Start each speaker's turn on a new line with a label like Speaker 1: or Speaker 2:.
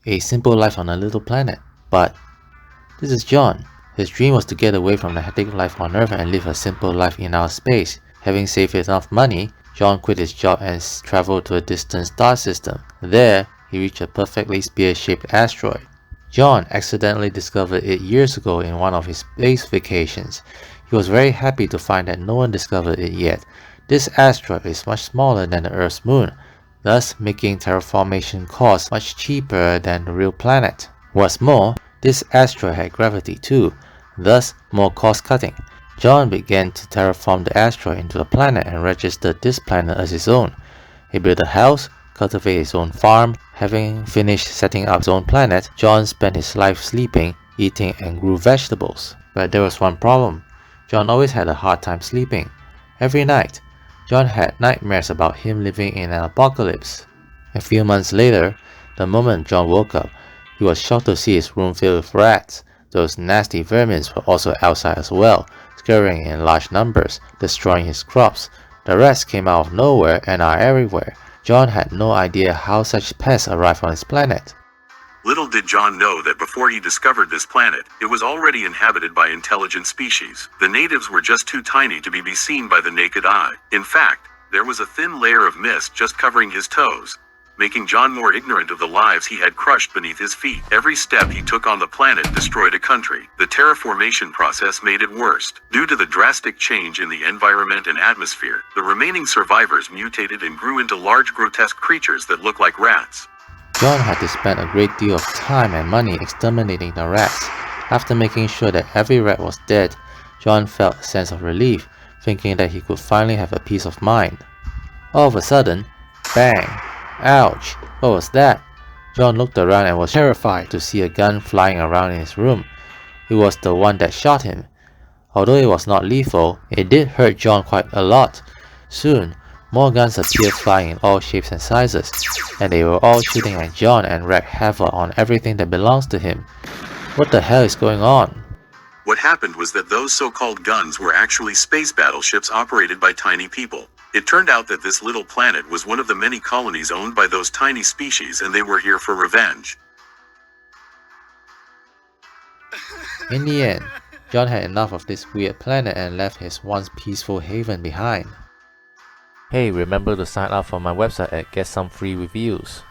Speaker 1: a simple life on a little planet. But this is John. His dream was to get away from the hectic life on Earth and live a simple life in outer space. Having saved enough money, John quit his job and traveled to a distant star system. There, he reached a perfectly spear-shaped asteroid. John accidentally discovered it years ago in one of his space vacations. He was very happy to find that no one discovered it yet. This asteroid is much smaller than the Earth's moon, thus making terraformation costs much cheaper than the real planet. What's more, this asteroid had gravity too, thus more cost-cutting. John began to terraform the asteroid into a planet and registered this planet as his own. He built a house, cultivated his own farm. Having finished setting up his own planet, John spent his life sleeping, eating, and grew vegetables. But there was one problem. John always had a hard time sleeping. Every night, John had nightmares about him living in an apocalypse. A few months later, the moment John woke up, he was shocked to see his room filled with rats. Those nasty vermin were also outside as well, scurrying in large numbers, destroying his crops. The rats came out of nowhere and are everywhere. John had no idea how such pests arrived on his planet.
Speaker 2: Little did John know that before he discovered this planet, it was already inhabited by intelligent species. The natives were just too tiny to be seen by the naked eye. In fact, there was a thin layer of mist just covering his toes, making John more ignorant of the lives he had crushed beneath his feet. Every step he took on the planet destroyed a country. The terraformation process made it worse. Due to the drastic change in the environment and atmosphere, the remaining survivors mutated and grew into large grotesque creatures that look like rats.
Speaker 1: John had to spend a great deal of time and money exterminating the rats. After making sure that every rat was dead, John felt a sense of relief, thinking that he could finally have a peace of mind. All of a sudden, bang! Ouch! What was that? John looked around and was terrified to see a gun flying around in his room. It was the one that shot him. Although it was not lethal, it did hurt John quite a lot. Soon, more guns appeared flying in all shapes and sizes, and they were all shooting at John and wreaked havoc on everything that belongs to him. What the hell is going on?
Speaker 2: What happened was that those so-called guns were actually space battleships operated by tiny people. It turned out that this little planet was one of the many colonies owned by those tiny species, and they were here for revenge.
Speaker 1: In the end, John had enough of this weird planet and left his once peaceful haven behind. Hey, remember to sign up for my website and get some free reviews.